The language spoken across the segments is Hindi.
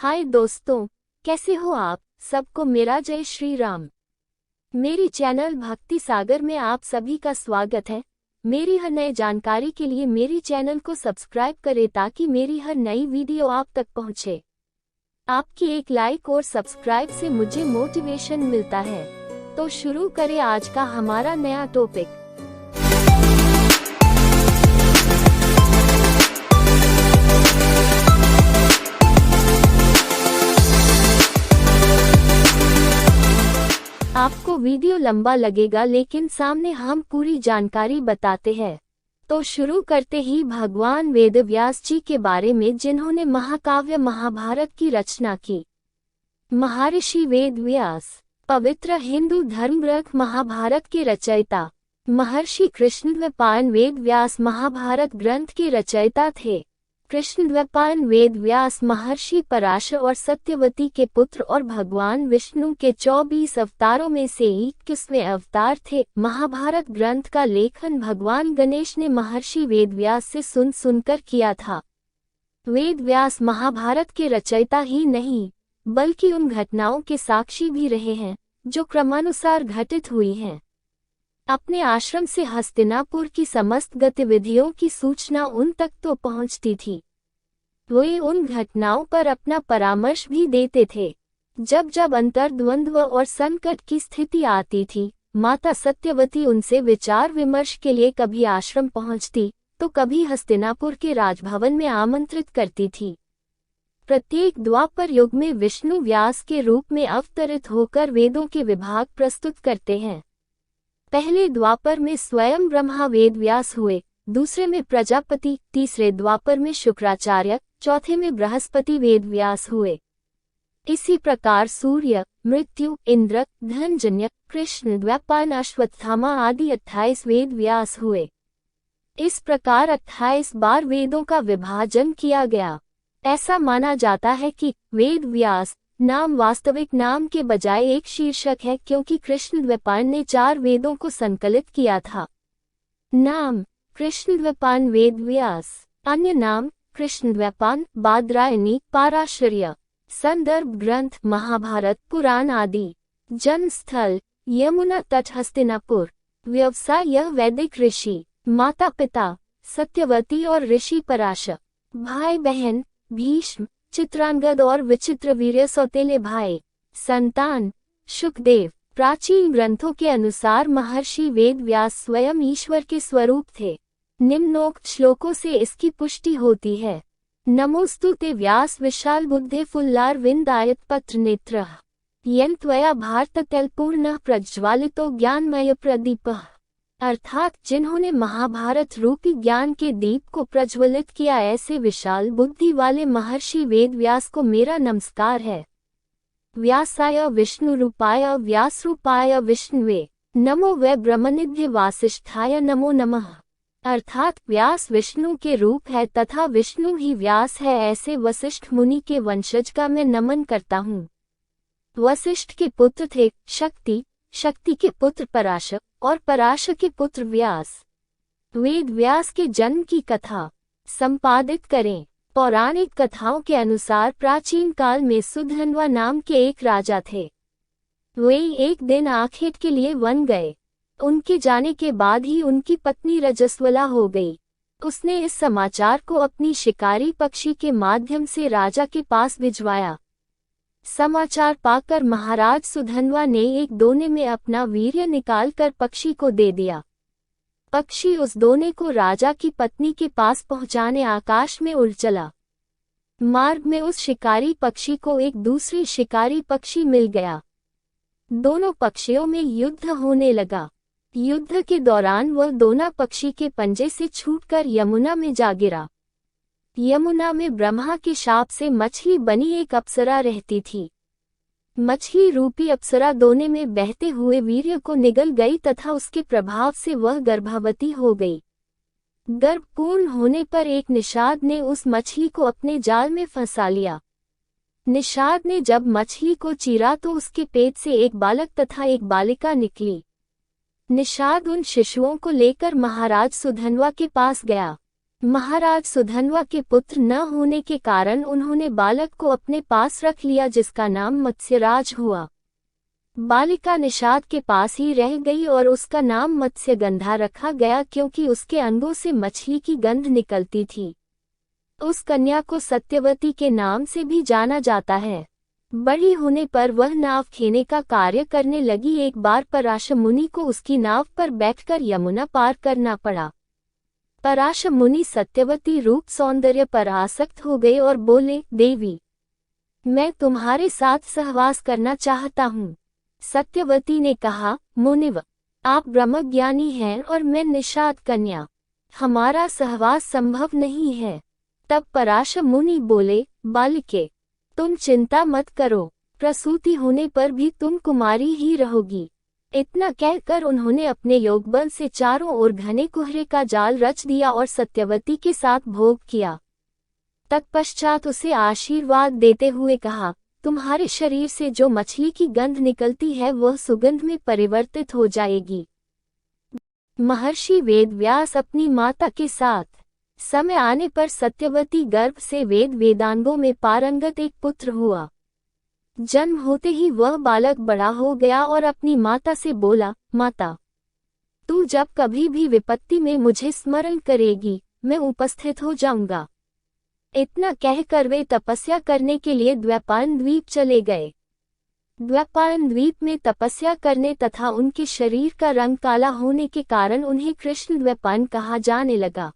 हाय दोस्तों, कैसे हो आप सबको मेरा जय श्री राम। मेरी चैनल भक्ति सागर में आप सभी का स्वागत है। मेरी हर नई जानकारी के लिए मेरी चैनल को सब्सक्राइब करें ताकि मेरी हर नई वीडियो आप तक पहुंचे। आपकी एक लाइक और सब्सक्राइब से मुझे मोटिवेशन मिलता है। तो शुरू करें आज का हमारा नया टॉपिक। आपको वीडियो लंबा लगेगा लेकिन सामने हम पूरी जानकारी बताते हैं। तो शुरू करते ही भगवान वेद व्यास जी के बारे में, जिन्होंने महाकाव्य महाभारत की रचना की। महर्षि वेद व्यास पवित्र हिंदू धर्म ग्रंथ महाभारत के रचयिता। महर्षि कृष्णद्वैपायन वेद व्यास महाभारत ग्रंथ के रचयिता थे। कृष्णद्वैपायन वेद व्यास महर्षि पराशर और सत्यवती के पुत्र और भगवान विष्णु के 24 अवतारों में से 21वें अवतार थे। महाभारत ग्रंथ का लेखन भगवान गणेश ने महर्षि वेद व्यास से सुनकर किया था। वेद व्यास महाभारत के रचयिता ही नहीं बल्कि उन घटनाओं के साक्षी भी रहे हैं जो क्रमानुसार घटित हुई हैं। अपने आश्रम से हस्तिनापुर की समस्त गतिविधियों की सूचना उन तक तो पहुंचती थी। वे उन घटनाओं पर अपना परामर्श भी देते थे। जब जब अंतर्द्वंद्व और संकट की स्थिति आती थी, माता सत्यवती उनसे विचार विमर्श के लिए कभी आश्रम पहुंचती तो कभी हस्तिनापुर के राजभवन में आमंत्रित करती थी। प्रत्येक द्वापर युग में विष्णु व्यास के रूप में अवतरित होकर वेदों के विभाग प्रस्तुत करते हैं। पहले द्वापर में स्वयं ब्रह्मा वेद व्यास हुए, दूसरे में प्रजापति, तीसरे द्वापर में शुक्राचार्य, चौथे में बृहस्पति वेद व्यास हुए। इसी प्रकार सूर्य, मृत्यु, इंद्र, धनजन्य, कृष्ण, द्वैपायन, अश्वत्थामा आदि 28 वेद व्यास हुए। इस प्रकार 28 बार वेदों का विभाजन किया गया। ऐसा माना जाता है कि वेद व्यास नाम वास्तविक नाम के बजाय एक शीर्षक है, क्योंकि कृष्णद्वैपायन ने 4 वेदों को संकलित किया था। नाम कृष्णद्वैपायन वेद व्यास, अन्य नाम कृष्णद्वैपायन, बादरायणी, पाराशर्य। संदर्भ ग्रंथ महाभारत, पुराण आदि। जन्म स्थल यमुना तट, हस्तिनापुर। व्यवसाय यह वैदिक ऋषि। माता पिता सत्यवती और ऋषि पराशर। भाई बहन भीष्म, चित्रांगद और विचित्रवीर्य सौतेले भाई। संतान शुकदेव। प्राचीन ग्रंथों के अनुसार महर्षि वेद व्यास स्वयं ईश्वर के स्वरूप थे। निम्नोक्त श्लोकों से इसकी पुष्टि होती है। नमोस्तुते व्यास विशाल बुद्धे फुल्लार विंदायत पत्र नेत्र यं त्वया भारततैलपूर्णः प्रज्वालितो ज्ञानमय प्रदीपः। अर्थात जिन्होंने महाभारत रूपी ज्ञान के दीप को प्रज्वलित किया, ऐसे विशाल बुद्धि वाले महर्षि वेद व्यास को मेरा नमस्कार है। व्यासाय विष्णु रूपाय व्यास रूपाय विष्णुवे नमो वै ब्रह्मनिधि वासिष्ठाय नमो नमः। अर्थात व्यास विष्णु के रूप है तथा विष्णु ही व्यास है, ऐसे वशिष्ठ मुनि के वंशज का मैं नमन करता हूँ। वशिष्ठ के पुत्र थे शक्ति, शक्ति के पुत्र पराशर और पराशर के पुत्र व्यास। वेद व्यास के जन्म की कथा संपादित करें। पौराणिक कथाओं के अनुसार प्राचीन काल में सुधन्वा नाम के एक राजा थे। वे एक दिन आखेट के लिए वन गए। उनके जाने के बाद ही उनकी पत्नी रजस्वला हो गई। उसने इस समाचार को अपनी शिकारी पक्षी के माध्यम से राजा के पास भिजवाया। समाचार पाकर महाराज सुधन्वा ने एक दोने में अपना वीर्य निकालकर पक्षी को दे दिया। पक्षी उस दोने को राजा की पत्नी के पास पहुंचाने आकाश में उड़ चला। मार्ग में उस शिकारी पक्षी को एक दूसरी शिकारी पक्षी मिल गया। दोनों पक्षियों में युद्ध होने लगा। युद्ध के दौरान वह दोना पक्षी के पंजे से छूटकर यमुना में जा गिरा। यमुना में ब्रह्मा के शाप से मछली बनी एक अप्सरा रहती थी। मछली रूपी अप्सरा दोने में बहते हुए वीर्य को निगल गई तथा उसके प्रभाव से वह गर्भवती हो गई। गर्भ पूर्ण होने पर एक निषाद ने उस मछली को अपने जाल में फंसा लिया। निषाद ने जब मछली को चीरा तो उसके पेट से एक बालक तथा एक बालिका निकली। निषाद उन शिशुओं को लेकर महाराज सुधन्वा के पास गया। महाराज सुधन्वा के पुत्र न होने के कारण उन्होंने बालक को अपने पास रख लिया, जिसका नाम मत्स्यराज हुआ। बालिका निषाद के पास ही रह गई और उसका नाम मत्स्यगंधा रखा गया, क्योंकि उसके अंगों से मछली की गंध निकलती थी। उस कन्या को सत्यवती के नाम से भी जाना जाता है। बड़ी होने पर वह नाव खेने का कार्य करने लगी। एक बार पराशर मुनि को उसकी नाव पर बैठकर यमुना पार करना पड़ा। पराशर मुनि सत्यवती रूप सौंदर्य पर आसक्त हो गए और बोले, देवी, मैं तुम्हारे साथ सहवास करना चाहता हूँ। सत्यवती ने कहा, मुनिव, आप ब्रह्मज्ञानी हैं और मैं निषाद कन्या, हमारा सहवास संभव नहीं है। तब पराशर मुनि बोले, बालिके, तुम चिंता मत करो, प्रसूति होने पर भी तुम कुमारी ही रहोगी। इतना कहकर उन्होंने अपने योगबल से चारों ओर घने कोहरे का जाल रच दिया और सत्यवती के साथ भोग किया। तत्पश्चात उसे आशीर्वाद देते हुए कहा, तुम्हारे शरीर से जो मछली की गंध निकलती है वह सुगंध में परिवर्तित हो जाएगी। महर्षि वेदव्यास अपनी माता के साथ समय आने पर सत्यवती गर्भ से वेदांगों में पारंगत एक पुत्र हुआ। जन्म होते ही वह बालक बड़ा हो गया और अपनी माता से बोला, माता, तू जब कभी भी विपत्ति में मुझे स्मरण करेगी, मैं उपस्थित हो जाऊंगा। इतना कहकर वे तपस्या करने के लिए द्वैपायन द्वीप चले गए। द्वैपायन द्वीप में तपस्या करने तथा उनके शरीर का रंग काला होने के कारण उन्हें कृष्ण द्वैपायन कहा जाने लगा।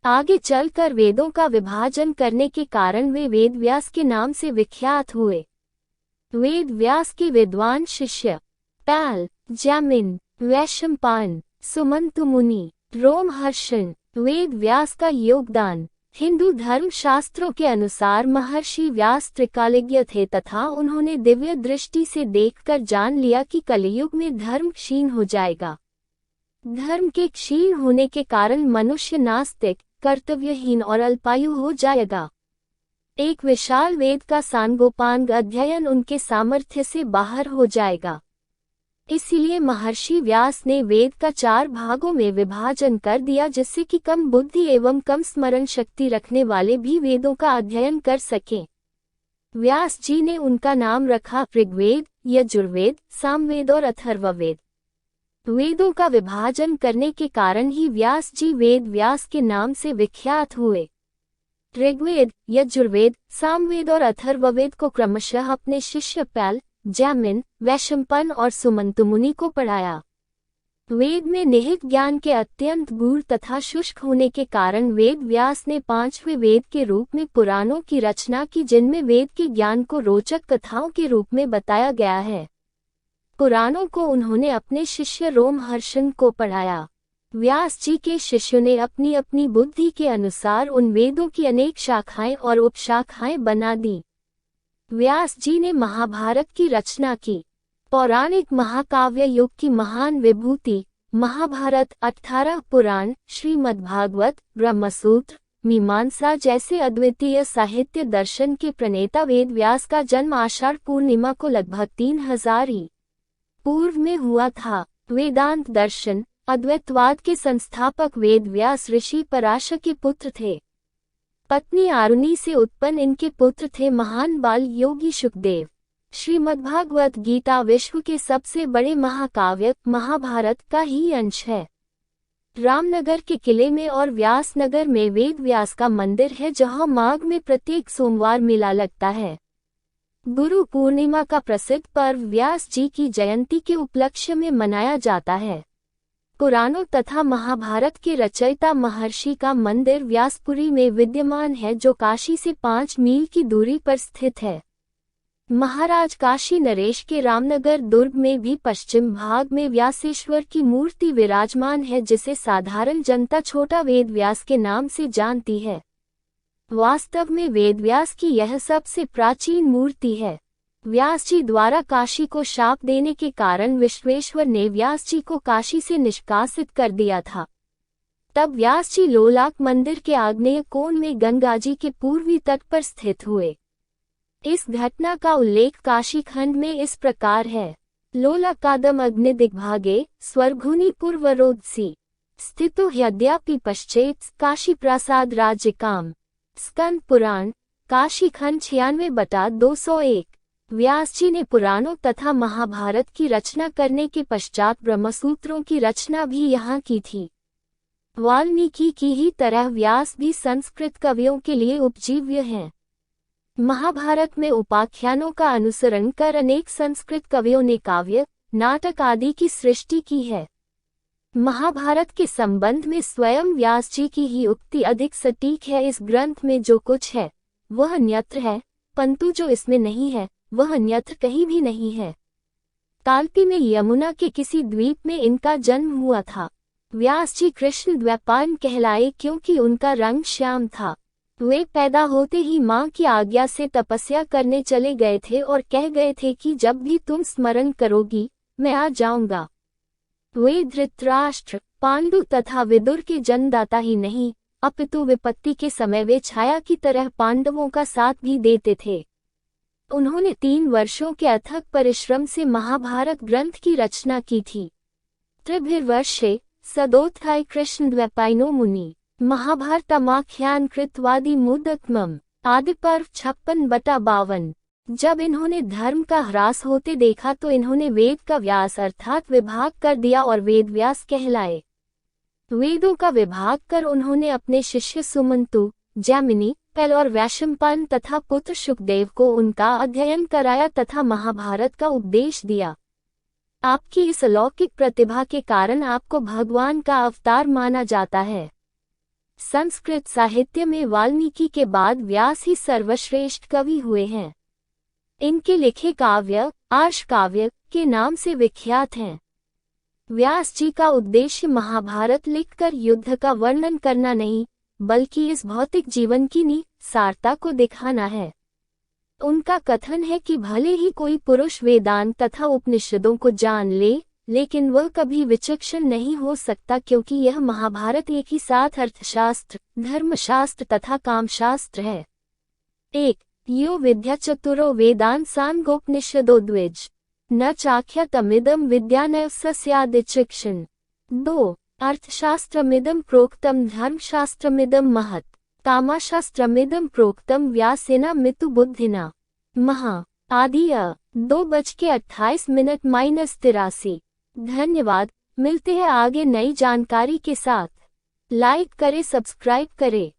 आगे चलकर वेदों का विभाजन करने के कारण वे वेदव्यास के नाम से विख्यात हुए। वेदव्यास के विद्वान शिष्य पैल, जैमिन, वैशंपायन, सुमंतु मुनि, रोमहर्षण। वेदव्यास का योगदान। हिंदू धर्म शास्त्रों के अनुसार महर्षि व्यास त्रिकालज्ञ थे तथा उन्होंने दिव्य दृष्टि से देखकर जान लिया कि कलियुग में धर्म क्षीण हो जाएगा। धर्म के क्षीण होने के कारण मनुष्य नास्तिक, कर्तव्यहीन और अल्पायु हो जाएगा। एक विशाल वेद का सांगोपांग अध्ययन उनके सामर्थ्य से बाहर हो जाएगा। इसीलिए महर्षि व्यास ने वेद का 4 भागों में विभाजन कर दिया, जिससे कि कम बुद्धि एवं कम स्मरण शक्ति रखने वाले भी वेदों का अध्ययन कर सकें। व्यास जी ने उनका नाम रखा ऋग्वेद, यजुर्वेद, सामवेद और अथर्ववेद। वेदों का विभाजन करने के कारण ही व्यास जी वेद व्यास के नाम से विख्यात हुए। ऋग्वेद, यजुर्वेद, सामवेद और अथर्ववेद को क्रमशः अपने शिष्य पैल, जैमिन, वैशंपायन और सुमंतु मुनि को पढ़ाया। वेद में निहित ज्ञान के अत्यंत गूढ़ तथा शुष्क होने के कारण वेद व्यास ने 5वें वेद के रूप में पुराणों की रचना की, जिनमें वेद के ज्ञान को रोचक कथाओं के रूप में बताया गया है। पुराणों को उन्होंने अपने शिष्य रोमहर्षण को पढ़ाया। व्यास जी के शिष्यों ने अपनी अपनी बुद्धि के अनुसार उन वेदों की अनेक शाखाएं और उपशाखाएं बना दी। व्यास जी ने महाभारत की रचना की। पौराणिक महाकाव्य युग की महान विभूति महाभारत, 18 पुराण, श्रीमद्भागवत, ब्रह्मसूत्र, मीमांसा जैसे अद्वितीय साहित्य दर्शन के प्रणेता वेद व्यास का जन्म आषाढ़ पूर्णिमा को लगभग 3000 पूर्व में हुआ था। वेदांत दर्शन, अद्वैतवाद के संस्थापक वेद व्यास ऋषि पराशर के पुत्र थे। पत्नी आरुणि से उत्पन्न इनके पुत्र थे महान बाल योगी शुकदेव। श्रीमद्भागवत गीता विश्व के सबसे बड़े महाकाव्य महाभारत का ही अंश है। रामनगर के किले में और व्यासनगर में वेद व्यास का मंदिर है, जहां माघ में प्रत्येक सोमवार मेला लगता है। गुरु पूर्णिमा का प्रसिद्ध पर्व व्यास जी की जयंती के उपलक्ष्य में मनाया जाता है। पुराणों तथा महाभारत के रचयिता महर्षि का मंदिर व्यासपुरी में विद्यमान है, जो काशी से 5 मील की दूरी पर स्थित है। महाराज काशी नरेश के रामनगर दुर्ग में भी पश्चिम भाग में व्यासेश्वर की मूर्ति विराजमान है, जिसे साधारण जनता छोटा वेद व्यास के नाम से जानती है। वास्तव में वेद व्यास की यह सबसे प्राचीन मूर्ति है। व्यास जी द्वारा काशी को शाप देने के कारण विश्वेश्वर ने व्यास जी को काशी से निष्कासित कर दिया था। तब व्यास जी लोलाक मंदिर के आग्नेय कोण में गंगा जी के पूर्वी तट पर स्थित हुए। इस घटना का उल्लेख काशी खंड में इस प्रकार है। लोलाकादम अग्नि दिग्भागे स्वर्घुनि पूर्वरोधसी स्थितो ह्यद्यापि पश्चेत् काशी प्रसाद राज्य काम। स्कंद पुराण काशी खंड 96/201। व्यास जी ने पुराणों तथा महाभारत की रचना करने के पश्चात ब्रह्मसूत्रों की रचना भी यहाँ की थी। वाल्मीकि की ही तरह व्यास भी संस्कृत कवियों के लिए उपजीव्य हैं। महाभारत में उपाख्यानों का अनुसरण कर अनेक संस्कृत कवियों ने काव्य, नाटक आदि की सृष्टि की है। महाभारत के संबंध में स्वयं व्यास जी की ही उक्ति अधिक सटीक है। इस ग्रंथ में जो कुछ है वह अन्यत्र है, परंतु जो इसमें नहीं है वह अन्यत्र कहीं भी नहीं है। तालपी में यमुना के किसी द्वीप में इनका जन्म हुआ था। व्यास जी कृष्ण द्वैपायन कहलाए क्योंकि उनका रंग श्याम था। वे पैदा होते ही मां की आज्ञा से तपस्या करने चले गए थे और कह गए थे कि जब भी तुम स्मरण करोगी मैं आ जाऊंगा। वे धृतराष्ट्र, पांडु तथा विदुर के जन्मदाता ही नहीं, अपितु विपत्ति के समय वे छाया की तरह पांडवों का साथ भी देते थे। उन्होंने 3 वर्षों के अथक परिश्रम से महाभारत ग्रंथ की रचना की थी। त्रिभिर्वर्षे सदोत्थाय कृष्ण द्वैपायनो मुनि महाभारतमाख्यान कृतवादि मुदत्मम। आदि पर्व 56/52। जब इन्होंने धर्म का ह्रास होते देखा तो इन्होंने वेद का व्यास अर्थात विभाग कर दिया और वेद व्यास कहलाए। वेदों का विभाग कर उन्होंने अपने शिष्य सुमंतु, जैमिनी, पैल और वैशंपायन तथा पुत्र शुकदेव को उनका अध्ययन कराया तथा महाभारत का उपदेश दिया। आपकी इस अलौकिक प्रतिभा के कारण आपको भगवान का अवतार माना जाता है। संस्कृत साहित्य में वाल्मीकि के बाद व्यास ही सर्वश्रेष्ठ कवि हुए हैं। इनके लिखे काव्य आर्ष काव्य के नाम से विख्यात हैं। व्यास जी का उद्देश्य महाभारत लिखकर युद्ध का वर्णन करना नहीं, बल्कि इस भौतिक जीवन की निसारता को दिखाना है। उनका कथन है कि भले ही कोई पुरुष वेदांत तथा उपनिषदों को जान ले, लेकिन वह कभी विचक्षण नहीं हो सकता, क्योंकि यह महाभारत एक ही साथ अर्थशास्त्र, धर्मशास्त्र तथा कामशास्त्र है। 1. यो विद्या चतुरो वेदांत सांगोपनिषदो द्विज न चाख्यातमिदं विद्यानयस्य स्यादिचिक्षण। 2. अर्थशास्त्रमिदं प्रोक्तं धर्मशास्त्रमिदं महत् कामशास्त्रमिदं प्रोक्तं व्यासेन मितुबुद्धिना। महा आदि 2:28 धन्यवाद। मिलते हैं आगे नई जानकारी के साथ। लाइक करें, सब्सक्राइब करें।